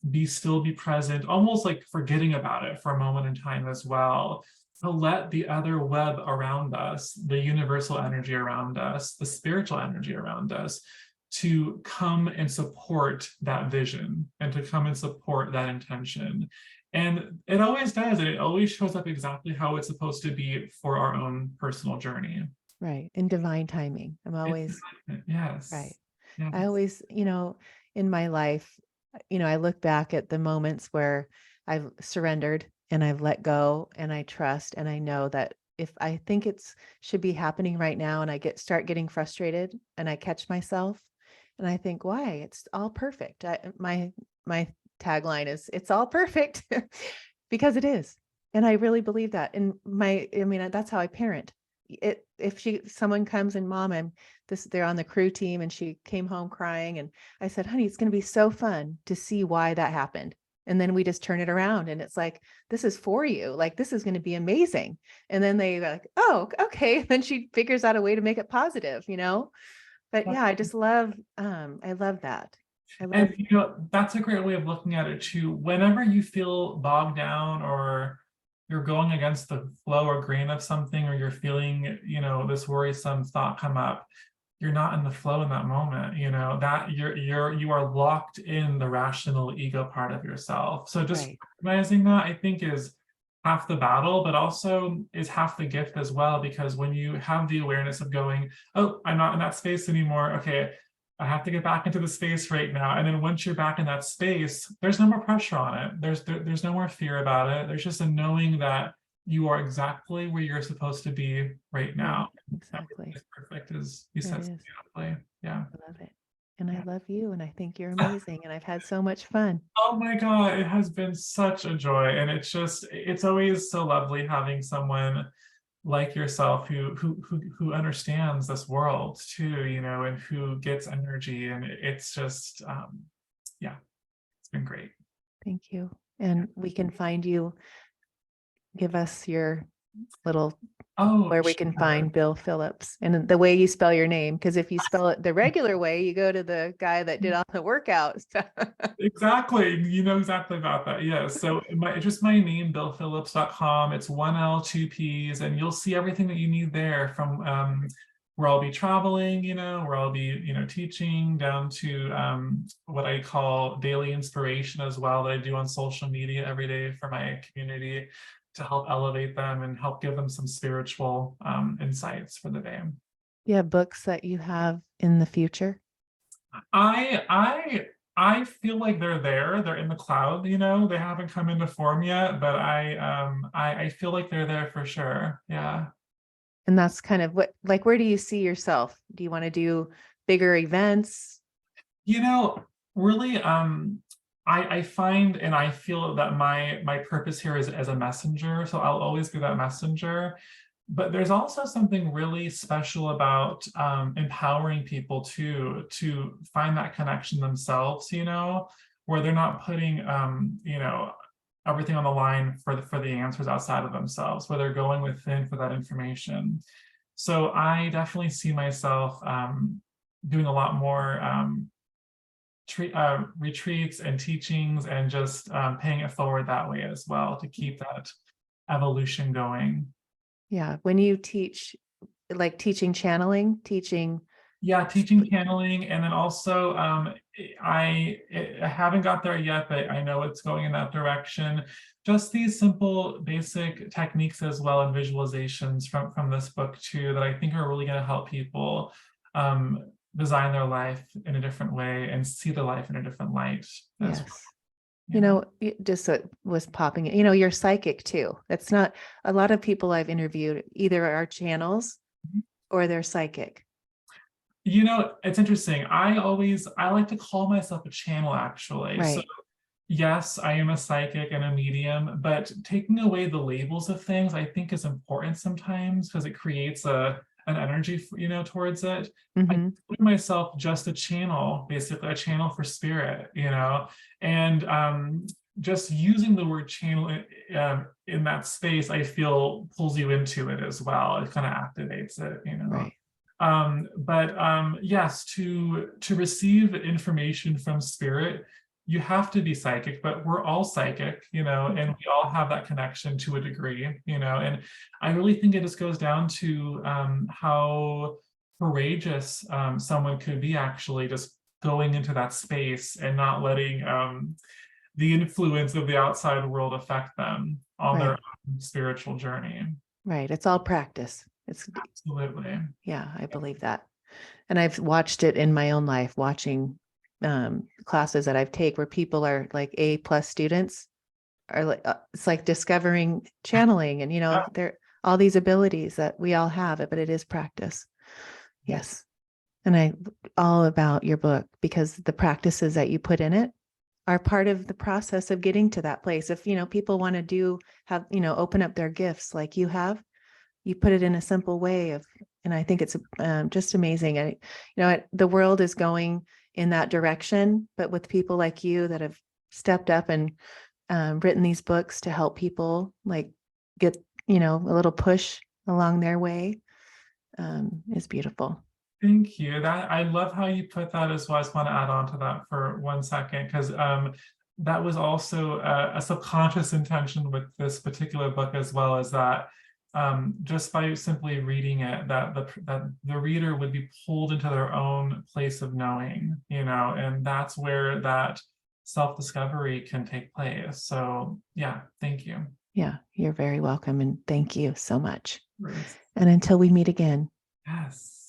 be still, be present, almost like forgetting about it for a moment in time as well, to let the other web around us, the universal energy around us, the spiritual energy around us, to come and support that vision, and to come and support that intention. And it always does, and it always shows up exactly how it's supposed to be for our own personal journey. Right. In divine timing. I'm It's, always right. yes. I Yes. always, in my life, I look back at the moments where I've surrendered and I've let go and I trust and I know that if I think it's should be happening right now and I start getting frustrated and I catch myself and I think, why? It's all perfect. My tagline is it's all perfect because it is. And I really believe that. And that's how I parent. If someone comes and mom, they're on the crew team and she came home crying and I said, "Honey, it's going to be so fun to see why that happened." And then we just turn it around and it's like, "This is for you. Like, this is going to be amazing." And then they like, "Oh, okay." Then she figures out a way to make it positive. But yeah, I love that. I love, And that's a great way of looking at it too. Whenever you feel bogged down, or you're going against the flow or grain of something, or you're feeling, this worrisome thought come up, you're not in the flow in that moment, that you are locked in the rational ego part of yourself. So just right. recognizing that, I think, is half the battle, but also is half the gift as well, because when you have the awareness of going, "Oh, I'm not in that space anymore. Okay, I have to get back into the space right now." And then once you're back in that space, there's no more pressure on it. There's no more fear about it. There's just a knowing that you are exactly where you're supposed to be right Right. now. Everything Exactly. is perfect, as you It said so is. beautifully. Yeah. I love it. And I Yeah. love you and I think you're amazing and I've had so much fun. Oh my God, it has been such a joy. And it's always so lovely having someone like yourself who understands this world too, and who gets energy. And it's just yeah, it's been great. Thank you. And we can find you, give us your little Oh, where we can find Bill Phillips and the way you spell your name. Because if you spell it the regular way, you go to the guy that did all the workouts. exactly. You know exactly about that. Yes. So just my name, billphillips.com. It's 1L, 2Ps, and you'll see everything that you need there from where I'll be traveling, where I'll be, teaching down to what I call daily inspiration as well that I do on social media every day for my community to help elevate them and help give them some spiritual insights for the day. You have books that you have in the future? I feel like they're there. They're in the cloud, they haven't come into form yet, but I feel like they're there for sure. Yeah. And that's kind of what, like, where do you see yourself? Do you want to do bigger events? Really, I find and I feel that my purpose here is as a messenger. So I'll always be that messenger. But there's also something really special about empowering people to find that connection themselves, where they're not putting everything on the line for the answers outside of themselves, where they're going within for that information. So I definitely see myself doing a lot more retreats and teachings and just paying it forward that way as well to keep that evolution going. Yeah. When you teach, like teaching channeling, Yeah, teaching channeling, and then also I haven't got there yet, but I know it's going in that direction. Just these simple, basic techniques as well and visualizations from this book too that I think are really going to help people design their life in a different way and see their life in a different light. yes. Well. It just was popping, you're psychic too. That's not a lot of people I've interviewed either are channels or they're psychic. It's interesting. I like to call myself a channel actually. Right. So yes, I am a psychic and a medium, but taking away the labels of things I think is important sometimes because it creates an energy, towards it. I consider myself just a channel, basically a channel for spirit, and just using the word channel in that space, I feel pulls you into it as well. It kind of activates it, Right. Yes, to receive information from spirit, you have to be psychic, but we're all psychic, and we all have that connection to a degree, and I really think it just goes down to how courageous someone could be actually just going into that space and not letting the influence of the outside world affect them on their own spiritual journey. Right. It's all practice. It's absolutely. Yeah, I believe that. And I've watched it in my own life, watching classes that I've taken where people are like A+ students are like, it's like discovering channeling and, there all these abilities that we all have it, but it is practice. Yes. And I all about your book because the practices that you put in it are part of the process of getting to that place. If, people want to open up their gifts like you have, you put it in a simple way and I think it's just amazing. And, the world is going in that direction, but with people like you that have stepped up and written these books to help people like get, a little push along their way is beautiful. Thank you. I love how you put that as well. I just want to add on to that for 1 second, because that was also a subconscious intention with this particular book as well, as that just by simply reading it, that the reader would be pulled into their own place of knowing, and that's where that self-discovery can take place. So yeah, thank you. Yeah, you're very welcome. And thank you so much. Right. And until we meet again. Yes.